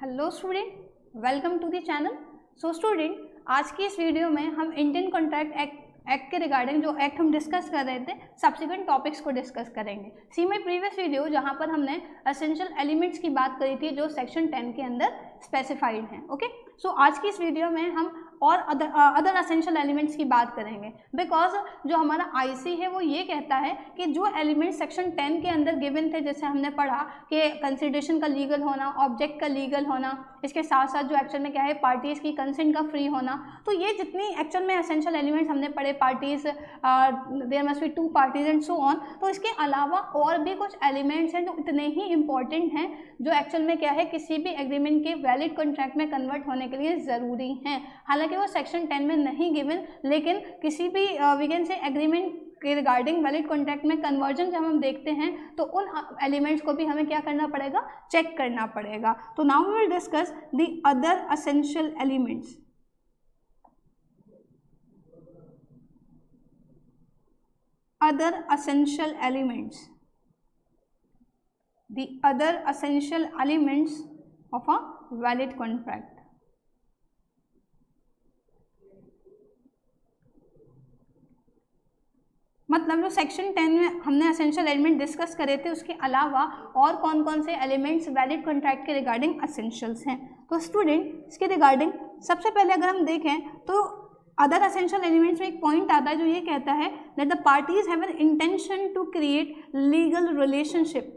Hello student, welcome to the channel. So student, आज की इस वीडियो में हम इंडियन कॉन्ट्रैक्ट एक्ट के रिगार्डिंग जो एक्ट हम डिस्कस कर रहे थे सब्सिक्वेंट टॉपिक्स को डिस्कस करेंगे। सी माई प्रीवियस वीडियो जहां पर हमने एसेंशियल एलिमेंट्स की बात करी थी जो सेक्शन 10 के अंदर स्पेसिफाइड हैं। ओके, सो आज की इस वीडियो में हम और अदर एसेंशियल एलिमेंट्स की बात करेंगे, बिकॉज जो हमारा आईसी है वो ये कहता है कि जो एलिमेंट्स सेक्शन 10 के अंदर गिवन थे, जैसे हमने पढ़ा कि कंसिडरेशन का लीगल होना, ऑब्जेक्ट का लीगल होना, इसके साथ साथ जो एक्चुअल में क्या है पार्टीज की कंसेंट का फ्री होना, तो ये जितनी एक्चुअल में एसेंशियल एलिमेंट्स हमने पढ़े, parties there must be 2 parties and so on, तो इसके अलावा और भी कुछ एलिमेंट्स हैं जो इतने ही इंपॉर्टेंट हैं जो एक्चुअल में क्या है किसी भी एग्रीमेंट के वैलिड कॉन्ट्रैक्ट में कन्वर्ट होने के लिए ज़रूरी हैं। हालांकि वो सेक्शन 10 में नहीं गिवन, लेकिन किसी भी वी कैन से एग्रीमेंट के रिगार्डिंग वैलिड कॉन्ट्रैक्ट में कन्वर्जन जब हम देखते हैं तो उन एलिमेंट्स को भी हमें क्या करना पड़ेगा, चेक करना पड़ेगा। तो now we will discuss the other essential elements. Other essential elements, the other essential elements of a valid contract. मतलब जो सेक्शन 10 में हमने एसेंशियल एलिमेंट डिस्कस करे थे उसके अलावा और कौन कौन से एलिमेंट्स वैलिड कॉन्ट्रैक्ट के रिगार्डिंग एसेंशियल्स हैं। तो स्टूडेंट, इसके रिगार्डिंग सबसे पहले अगर हम देखें तो अदर एसेंशियल एलिमेंट्स में एक पॉइंट आता है जो ये कहता है that the parties have an intention to create legal relationship.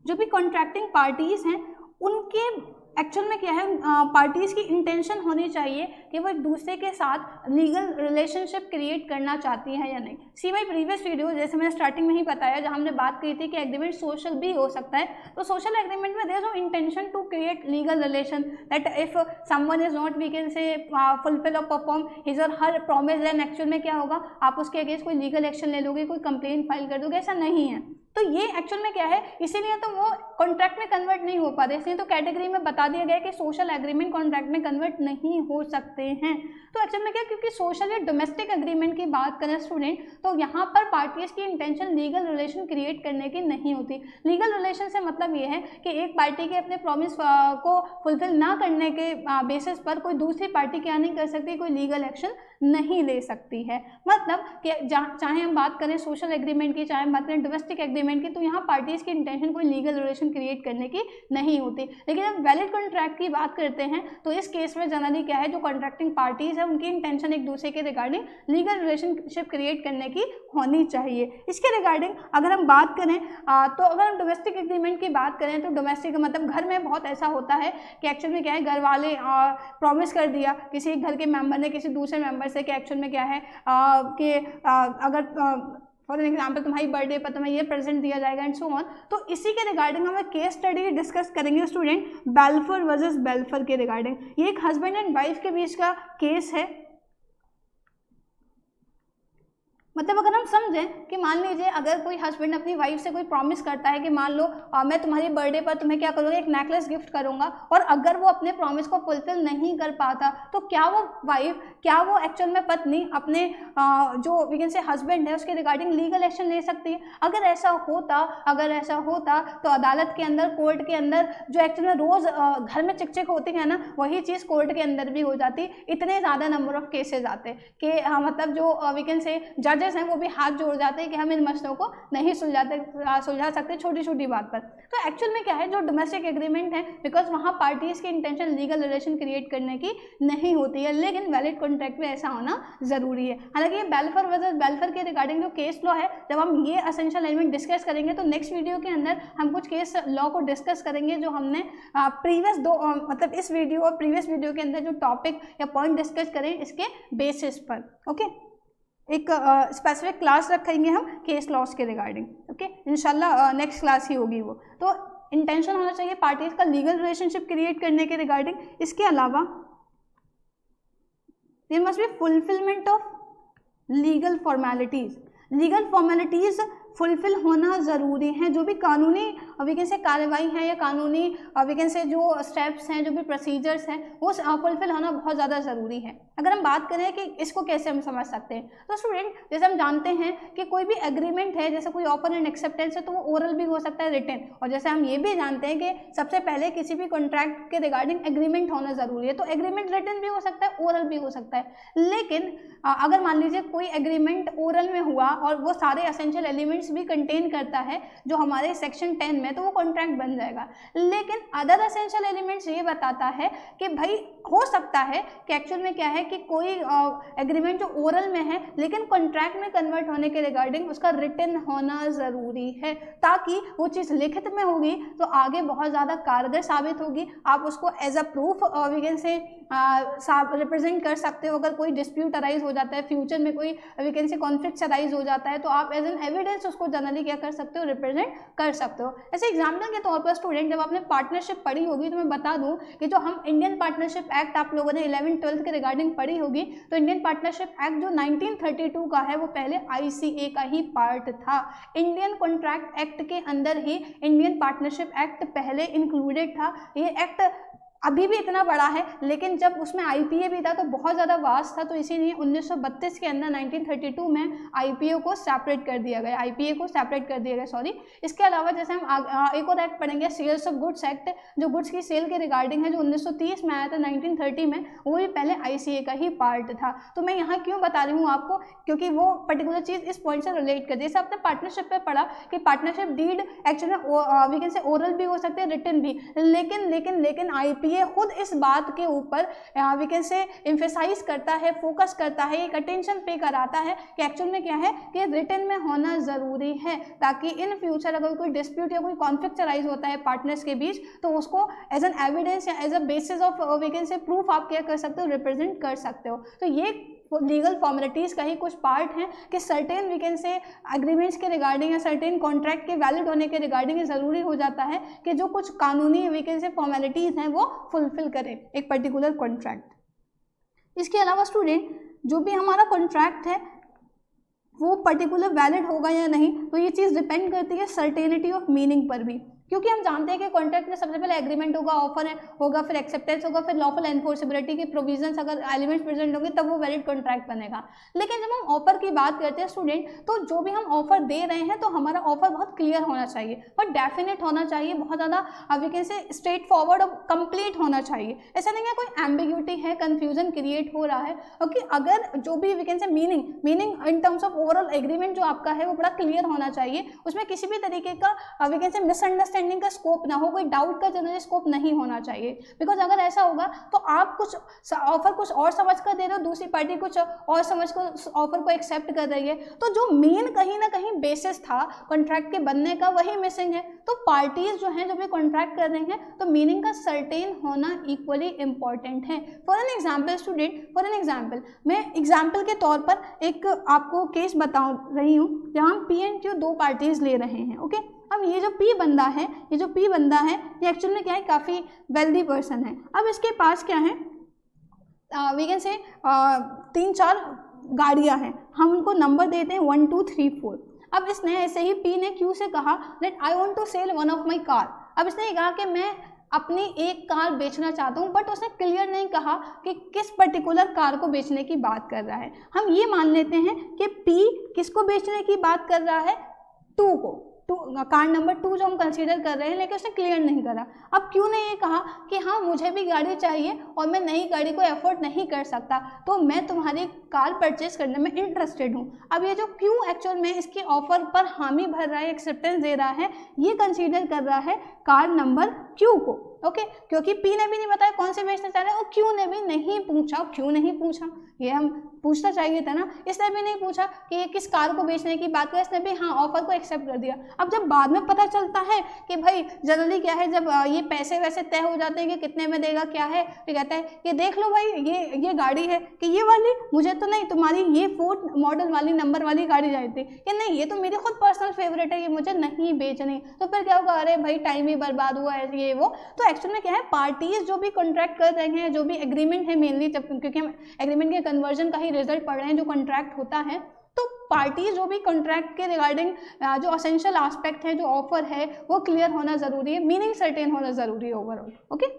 जो भी कॉन्ट्रैक्टिंग पार्टीज हैं उनके एक्चुअल में क्या है पार्टीज की इंटेंशन होनी चाहिए कि वो एक दूसरे के साथ लीगल रिलेशनशिप क्रिएट करना चाहती हैं या नहीं। सी माई प्रीवियस वीडियो जैसे मैंने स्टार्टिंग में ही बताया जहाँ हमने बात की थी कि एग्रीमेंट सोशल भी हो सकता है, तो सोशल एग्रीमेंट में there is no intention to create legal relation that if someone is not we can say fulfil or perform his or her promise, then actual में क्या होगा आप उसके अगेंस्ट कोई लीगल एक्शन ले लोगे, कोई कंप्लेंट फाइल कर दोगे, ऐसा नहीं है। तो ये एक्चुअल में क्या है, इसीलिए तो वो कॉन्ट्रैक्ट में कन्वर्ट नहीं हो पाते, इसलिए तो कैटेगरी में बता दिया गया कि सोशल एग्रीमेंट कॉन्ट्रैक्ट में कन्वर्ट नहीं हो सकते हैं। तो एक्चुअल में क्या, क्योंकि सोशल या डोमेस्टिक एग्रीमेंट की बात करें स्टूडेंट, तो यहाँ पर पार्टीज की इंटेंशन लीगल रिलेशन क्रिएट करने की नहीं होती। लीगल रिलेशन से मतलब ये है कि एक पार्टी के अपने प्रॉमिस को फुलफिल ना करने के बेसिस पर कोई दूसरी पार्टी क्या नहीं कर सकती, कोई लीगल एक्शन नहीं ले सकती है। मतलब कि चाहे हम बात करें सोशल एग्रीमेंट की, चाहे हम बात करें डोमेस्टिक एग्रीमेंट की, तो यहाँ पार्टीज की इंटेंशन कोई लीगल रिलेशन क्रिएट करने की नहीं होती। लेकिन जब वैलिड कॉन्ट्रैक्ट की बात करते हैं तो इस केस में जनरली क्या है, जो कॉन्ट्रैक्टिंग पार्टीज है उनकी इंटेंशन एक दूसरे के रिगार्डिंग लीगल रिलेशनशिप क्रिएट करने की होनी चाहिए। इसके रिगार्डिंग अगर हम बात करें तो अगर हम डोमेस्टिक एग्रीमेंट की बात करें तो डोमेस्टिक मतलब घर में बहुत ऐसा होता है कि एक्चुअल में क्या है, घर वाले प्रॉमिस कर दिया किसी घर के मेंबर ने किसी दूसरे मेंबर से कि एक्चुअल में क्या है कि अगर फॉर एग्जाम्पल तुम्हारी बर्थडे पर तुम्हें ये प्रेजेंट दिया जाएगा एंड सो ऑन। तो इसी के रिगार्डिंग हम केस स्टडी डिस्कस करेंगे स्टूडेंट, बेल्फोर वर्सेस बेल्फोर के रिगार्डिंग। ये एक हस्बैंड एंड वाइफ के बीच का केस है। मतलब अगर हम समझें कि मान लीजिए अगर कोई हस्बैंड अपनी वाइफ से कोई प्रॉमिस करता है कि मान लो मैं तुम्हारी बर्थडे पर तुम्हें क्या करूँगा, एक नेकलेस गिफ्ट करूँगा, और अगर वो अपने प्रॉमिस को फुलफिल नहीं कर पाता तो क्या वो वाइफ, क्या वो एक्चुअल में पत्नी अपने जो वी कैन से हस्बैंड है उसके रिगार्डिंग लीगल एक्शन ले सकती है? अगर ऐसा होता तो अदालत के अंदर, कोर्ट के अंदर जो एक्चुअल में रोज़ घर में चिक होती है ना, वही चीज़ कोर्ट के अंदर भी हो जाती। इतने ज़्यादा नंबर ऑफ केसेज आते कि मतलब जो वी कैन से जजेस हैं वो भी हाथ जोड़ जाते हैं कि हम इन मसलों को नहीं सुलझा सकते छोटी छोटी बात पर। तो एक्चुअल में क्या है, जो डोमेस्टिक एग्रीमेंट है, बिकॉज वहाँ पार्टीज की इंटेंशन लीगल रिलेशन क्रिएट करने की नहीं होती है, लेकिन वैलिड कॉन्ट्रैक्ट में ऐसा होना जरूरी है। हालांकि ये बेल्फोर वर्सेस बेल्फोर के रिगार्डिंग जो केस लॉ है, जब हम ये एसेंशियल एलिमेंट डिस्कस करेंगे तो नेक्स्ट वीडियो के अंदर हम कुछ केस लॉ को डिस्कस करेंगे जो हमने प्रीवियस मतलब इस वीडियो और प्रीवियस वीडियो के अंदर जो टॉपिक या पॉइंट डिस्कस करें इसके बेसिस पर। ओके, एक स्पेसिफिक क्लास रखेंगे हम केस लॉस के रिगार्डिंग। ओके, इंशाल्लाह नेक्स्ट क्लास ही होगी वो। तो इंटेंशन होना चाहिए पार्टीज का लीगल रिलेशनशिप क्रिएट करने के रिगार्डिंग। इसके अलावा there must be fulfilment of legal formalities. Legal formalities fulfil होना ज़रूरी है। जो भी कानूनी वीकें से कार्रवाई है या कानूनी वीकें से जो स्टेप्स हैं, जो भी प्रोसीजर्स हैं, वो फुलफिल होना बहुत ज़्यादा ज़रूरी है। अगर हम बात करें कि इसको कैसे हम समझ सकते हैं, तो स्टूडेंट जैसे हम जानते हैं कि कोई भी एग्रीमेंट है, जैसे कोई ऑफर एंड एक्सेप्टेंस है, तो वो ओरल भी हो सकता है, रिटन, और जैसे हम ये भी जानते हैं कि सबसे पहले किसी भी कॉन्ट्रैक्ट के रिगार्डिंग एग्रीमेंट होना ज़रूरी है, तो एग्रीमेंट रिटन भी हो सकता है, ओरल भी हो सकता है। लेकिन अगर मान लीजिए कोई एग्रीमेंट ओरल में हुआ और वो सारे एसेंशियल एलिमेंट्स भी कंटेन करता है जो हमारे सेक्शन 10 में, तो वो कॉन्ट्रैक्ट बन जाएगा। लेकिन अदर एसेंशियल एलिमेंट्स ये बताता है कि भाई हो सकता है कि एक्चुअल में क्या है कि कोई एग्रीमेंट जो ओरल में है लेकिन कॉन्ट्रैक्ट में कन्वर्ट होने के रिगार्डिंग उसका रिटन होना ज़रूरी है, ताकि वो चीज़ लिखित में होगी तो आगे बहुत ज़्यादा कारगर साबित होगी। आप उसको एज अ प्रूफ वीकेंड से रिप्रेजेंट कर सकते हो। अगर कोई डिस्प्यूट अराइज हो जाता है, फ्यूचर में कोई वीकेंड से कॉन्फ्लिक्ट अराइज हो जाता है, तो आप एज एन एविडेंस उसको जनरली क्या कर सकते हो, रिप्रेजेंट कर सकते हो। ऐसे एग्जाम्पल के तौर पर स्टूडेंट जब आपने पार्टनरशिप पढ़ी होगी तो मैं बता दूं कि जो हम इंडियन पार्टनरशिप एक्ट आप लोगों ने 11th-12th के रिगार्डिंग पढ़ी होगी, तो इंडियन पार्टनरशिप एक्ट जो 1932 का है वो पहले ICA का ही पार्ट था। इंडियन कॉन्ट्रैक्ट एक्ट के अंदर ही इंडियन पार्टनरशिप एक्ट पहले इंक्लूडेड था। ये एक्ट अभी भी इतना बड़ा है, लेकिन जब उसमें IPA भी था तो बहुत ज़्यादा वास्ट था, तो इसीलिए 1932 के अंदर 1932 में IPA को सेपरेट कर दिया गया, IPA को सेपरेट कर दिया गया, सॉरी। इसके अलावा जैसे हम एक और एक्ट पढ़ेंगे, सेल्स ऑफ गुड्स एक्ट, जो गुड्स की सेल के रिगार्डिंग है, जो 1930 में आया था, 1930 में, वो भी पहले ICA का ही पार्ट था। तो मैं यहाँ क्यों बता रही हूँ आपको, क्योंकि वो पर्टिकुलर चीज़ इस पॉइंट से रिलेट कर दी। जैसे आपने पार्टनरशिप पे पढ़ा कि partnership deed actually we can say oral भी हो सकते हैं, रिटन भी, लेकिन IPA खुद इस बात के ऊपर वी कैन से एम्फेसाइज करता है, फोकस करता है, एक अटेंशन पे कराता है कि एक्चुअल में क्या है कि रिटन में होना ज़रूरी है, ताकि इन फ्यूचर अगर कोई डिस्प्यूट या कोई कॉन्फ्लिक्ट अराइज होता है पार्टनर्स के बीच, तो उसको एज एन एविडेंस या as a basis of we can say proof आप क्या कर सकते हो, रिप्रेजेंट कर सकते हो। तो ये लीगल फॉर्मेलिटीज़ का ही कुछ पार्ट हैं कि certain we can say agreements के रिगार्डिंग या सर्टेन कॉन्ट्रैक्ट के वैलिड होने के रिगार्डिंग ज़रूरी हो जाता है कि जो कुछ कानूनी वी कैन से फॉर्मेलिटीज़ हैं वो फुलफिल करें एक पर्टिकुलर कॉन्ट्रैक्ट। इसके अलावा स्टूडेंट जो भी हमारा कॉन्ट्रैक्ट है वो पर्टिकुलर वैलिड होगा या नहीं, तो ये चीज़ डिपेंड करती है सर्टेनिटी ऑफ मीनिंग पर भी, क्योंकि हम जानते हैं कि कॉन्ट्रैक्ट में सबसे पहले एग्रीमेंट होगा, ऑफर होगा, फिर एक्सेप्टेंस होगा, फिर लॉफुल एनफोर्सेबिलिटी के प्रोविजंस अगर एलिमेंट्स प्रेजेंट होंगे तब वो वैलिड कॉन्ट्रैक्ट बनेगा। लेकिन जब हम ऑफर की बात करते हैं स्टूडेंट, तो जो भी हम ऑफर दे रहे हैं तो हमारा ऑफर बहुत क्लियर होना चाहिए, बहुत डेफिनेट होना चाहिए, बहुत ज़्यादा we can say straightforward और कंप्लीट होना चाहिए। ऐसा नहीं है कोई एम्बिग्यूटी है, कन्फ्यूजन क्रिएट हो रहा है, क्योंकि अगर जो भी we can say meaning in terms of overall agreement जो आपका है वो बड़ा क्लियर होना चाहिए, उसमें किसी भी तरीके का वी कैन से मिसअंडरस्टैंडिंग का स्कोप ना हो, कोई डाउट का जनरल स्कोप नहीं होना चाहिए। बिकॉज अगर ऐसा होगा तो आप कुछ ऑफर कुछ और समझ कर दे रहे हो, दूसरी पार्टी कुछ और समझ कर ऑफर को एक्सेप्ट कर रही है, तो जो मेन कहीं ना कहीं बेसिस था कॉन्ट्रैक्ट के बनने का वही मिसिंग है। तो पार्टीज जो हैं जो भी कॉन्ट्रैक्ट कर रही हैं, तो मीनिंग का सर्टेन होना इक्वली इंपॉर्टेंट है। For an example student, for an example मैं एग्जाम्पल के तौर पर एक आपको केस बता रही हूँ जहाँ हम P and Q दो पार्टीज ले रहे हैं। ओके, अब ये जो P बंदा है ये एक्चुअल में क्या है, काफ़ी वेल्दी पर्सन है। अब इसके पास क्या है, वी कैन से 3-4 गाड़ियाँ हैं, हम उनको नंबर देते हैं 1 2 3 4। अब इसने ऐसे ही P ने Q से कहा that I want to sell one of my car. अब इसने कहा कि मैं अपनी एक कार बेचना चाहता हूँ, बट उसने क्लियर नहीं कहा कि किस पर्टिकुलर कार को बेचने की बात कर रहा है। हम ये मान लेते हैं कि P किसको बेचने की बात कर रहा है, 2 को, कार नंबर 2 जो हम कंसीडर कर रहे हैं, लेकिन उसने क्लियर नहीं करा। अब क्यों ने ये कहा कि हाँ मुझे भी गाड़ी चाहिए और मैं नई गाड़ी को अफोर्ड नहीं कर सकता, तो मैं तुम्हारी कार परचेज करने में इंटरेस्टेड हूँ। अब ये जो क्यों एक्चुअल में इसकी ऑफर पर हामी भर रहा है, एक्सेप्टेंस दे रहा है, ये कंसीडर कर रहा है कार नंबर क्यू को। ओके, क्योंकि P ने भी नहीं बताया कौन से बेचना चाह रहे हैं और Q ने भी नहीं पूछा। क्यों नहीं पूछा, ये हम पूछना चाहिए था ना। इसने भी नहीं पूछा कि ये किस कार को बेचने की बात कर, इसने भी हाँ ऑफर को एक्सेप्ट कर दिया। अब जब बाद में पता चलता है कि भाई जनरली क्या है, जब ये पैसे वैसे तय हो जाते हैं कि कितने में देगा क्या है, तो कहता है कि देख लो भाई ये गाड़ी है कि ये वाली, मुझे तो नहीं, तुम्हारी ये 4 मॉडल वाली नंबर वाली गाड़ी चाहिए थी, कि नहीं ये तो मेरी खुद पर्सनल फेवरेट है, ये मुझे नहीं बेचनी। तो फिर क्या होगा, अरे भाई टाइम ही बर्बाद हुआ है ये वो। तो एक्चुअल में क्या है, पार्टीज जो भी कॉन्ट्रैक्ट कर रहे हैं, जो भी एग्रीमेंट है मेनली, क्योंकि हम एग्रीमेंट के कन्वर्जन का ही रिजल्ट पढ़ रहे हैं जो कॉन्ट्रैक्ट होता है, तो पार्टी जो भी कॉन्ट्रैक्ट के रिगार्डिंग जो असेंशियल एस्पेक्ट है, जो ऑफर है, वो क्लियर होना ज़रूरी है, मीनिंग सर्टेन होना ज़रूरी है ओवरऑल। ओके,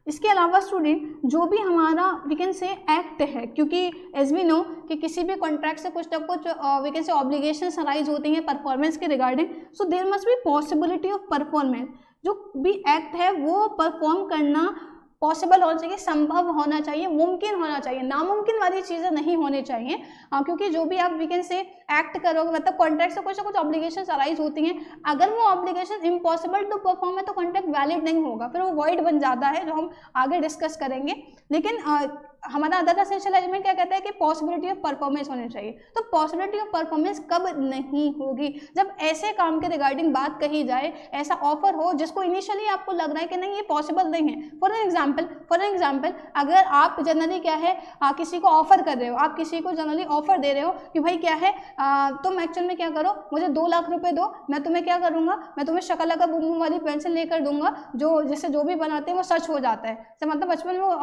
इसके अलावा स्टूडेंट जो भी हमारा वी कैन से एक्ट है, क्योंकि एज वी नो कि किसी भी कॉन्ट्रैक्ट से कुछ ना कुछ we can say obligations arise होती हैं परफॉर्मेंस के regarding, so there must be possibility of performance. जो भी एक्ट है वो परफॉर्म करना पॉसिबल होना चाहिए, संभव होना चाहिए, मुमकिन होना चाहिए, नामुमकिन वाली चीज़ें नहीं होनी चाहिए। क्योंकि जो भी आप वी कैन से एक्ट करोगे, मतलब कॉन्ट्रैक्ट से कुछ ना कुछ ऑब्लिगेशंस अराइज होती हैं, अगर वो ऑब्लिगेशन इम्पॉसिबल टू परफॉर्म है तो कॉन्ट्रैक्ट वैलिड नहीं होगा, फिर वो वॉइड बन जाता है, जो हम आगे डिस्कस करेंगे। लेकिन हमारा अदर एसेंशियल एलिमेंट क्या कहता है कि पॉसिबिलिटी ऑफ परफॉर्मेंस होनी चाहिए। तो पॉसिबिलिटी ऑफ परफॉर्मेंस कब नहीं होगी? जब ऐसे काम के रिगार्डिंग बात कही जाए, ऐसा ऑफर हो जिसको इनिशियली आपको लग रहा है कि नहीं ये पॉसिबल नहीं है। फॉर एन एग्जाम्पल अगर आप जनरली क्या है किसी को ऑफर कर रहे हो, आप किसी को जनरली ऑफर दे रहे हो कि भाई क्या है तुम एक्चुअल में क्या करो, मुझे 2 लाख रुपए दो, मैं तुम्हें क्या करूँगा, मैं तुम्हें शकला का बुम वाली पेंसिल लेकर दूंगा, जो जिससे जो भी बनाते हैं वो सच हो जाता है। तो मतलब बचपन में वो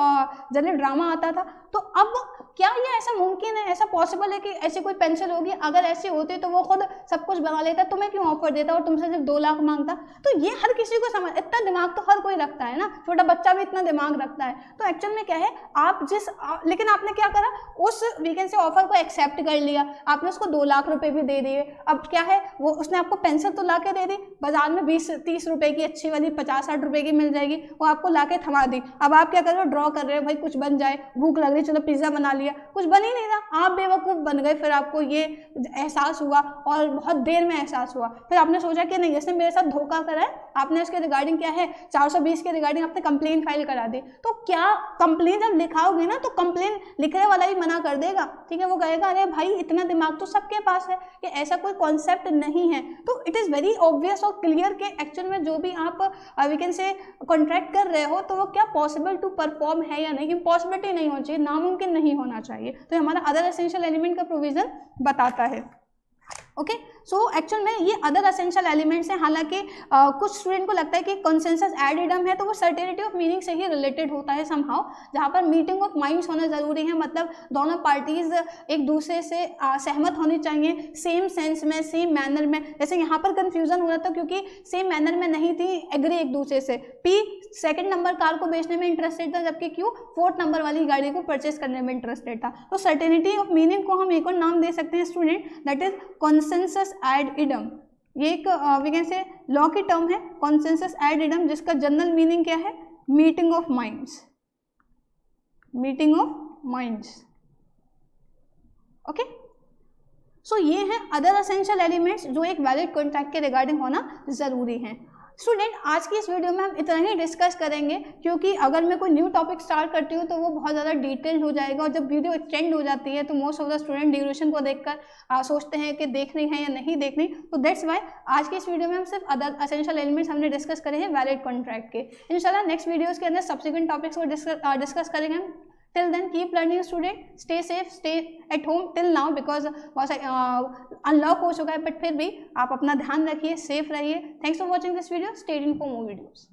जनरली ड्रामा आता था। तो अब क्या ये ऐसा मुमकिन है, ऐसा पॉसिबल है कि ऐसी कोई पेंसिल होगी? अगर ऐसी होती तो वो खुद सब कुछ बना लेता, तुम्हें क्यों ऑफर देता और तुमसे सिर्फ 2 लाख मांगता? तो ये हर किसी को समझ, इतना दिमाग तो हर कोई रखता है ना, छोटा बच्चा भी इतना दिमाग रखता है। तो एक्चुअल में क्या है, आप लेकिन आपने क्या करा, उस वीकेंड से ऑफर को एक्सेप्ट कर लिया, आपने उसको 2 लाख रुपए भी दे दिए। अब क्या है, वो उसने आपको पेंसिल तो ला के दे दी, बाजार में 20-30 रुपए की अच्छी वाली 50-60 रुपए की मिल जाएगी, वो आपको ला के थमा दी। अब आप क्या कर रहे हो, ड्रॉ कर रहे हो, भाई कुछ बन जाए, भूख लग रही, चलो पिज्जा बना लिया, कुछ बन ही नहीं रहा, आप बेवकूफ़ बन गए। फिर आपको ये एहसास हुआ और बहुत देर में एहसास हुआ, फिर आपने सोचा कि नहीं इसने मेरे साथ धोखा करा है, आपने इसके रिगार्डिंग क्या है 420 के रिगार्डिंग आपने कंप्लेन फाइल करा दी। तो क्या कंप्लेन जब लिखाओगे ना, तो कंप्लेन लिखने वाला ही मना कर देगा, ठीक है, वो कहेगा अरे भाई इतना दिमाग तो सबके पास है कि ऐसा कोई कॉन्सेप्ट नहीं है। तो इट इज़ वेरी ऑब्वियस और क्लियर कि एक्चुअल में जो भी आप वी कैन से कॉन्ट्रैक्ट कर रहे हो तो वो क्या पॉसिबल टू परफॉर्म है या नहीं, इम्पॉसिबिलिटी नहीं होनी चाहिए, नामुमकिन नहीं होना चाहिए। तो हमारा अदर एसेंशियल एलिमेंट का प्रोविजन बताता है। ओके, सो एक्चुअल में ये अदर एसेंशियल एलिमेंट्स हैं। हालांकि कुछ स्टूडेंट को लगता है कि कंसेंसस एड इडम है तो वो सर्टेनिटी ऑफ मीनिंग से ही रिलेटेड होता है समहाउ, जहाँ पर मीटिंग ऑफ माइंड्स होना जरूरी है, मतलब दोनों पार्टीज एक दूसरे से सहमत होनी चाहिए, सेम सेंस में, सेम मैनर में। जैसे यहाँ पर कंफ्यूजन हो रहा था क्योंकि सेम मैनर में नहीं थी, एग्री एक दूसरे से। पी 2nd नंबर कार को बेचने में इंटरेस्टेड था, जबकि क्यू 4th नंबर वाली गाड़ी को परचेस करने में इंटरेस्टेड था। तो सर्टेनिटी ऑफ मीनिंग को हम एक और नाम दे सकते हैं student, that is consensus ad idem. ये एक वी कैन से लॉ की टर्म है, कॉन्सेंसस एड इडम, जिसका जनरल मीनिंग क्या है, meeting of minds, meeting of minds. Okay, so ये हैं अदर एसेंशियल एलिमेंट्स जो एक वैलिड कॉन्ट्रैक्ट के रिगार्डिंग होना जरूरी है। स्टूडेंट आज की इस वीडियो में हम इतना ही डिस्कस करेंगे, क्योंकि अगर मैं कोई न्यू टॉपिक स्टार्ट करती हूँ तो वो बहुत ज़्यादा डिटेल्ड हो जाएगा, और जब वीडियो एक्सटेंड हो जाती है तो most of the student duration को देखकर सोचते हैं कि देखनी है या नहीं देखनी। तो दैट्स वाई आज की इस वीडियो में हम सिर्फ अदर एसेंशियल एलिमेंट्स हमने डिस्कस करे हैं वैलिड कॉन्ट्रैक्ट के। इंशाल्लाह नेक्स्ट वीडियोज़ के अंदर सब्सिक्वेंट टॉपिक्स को डिस्कस करेंगे हम। Till then, keep learning student, stay safe, stay at home till now because unlock हो चुका है, बट फिर भी आप अपना ध्यान रखिए, सेफ रहिए। Thanks for watching this video, stay tuned for more videos.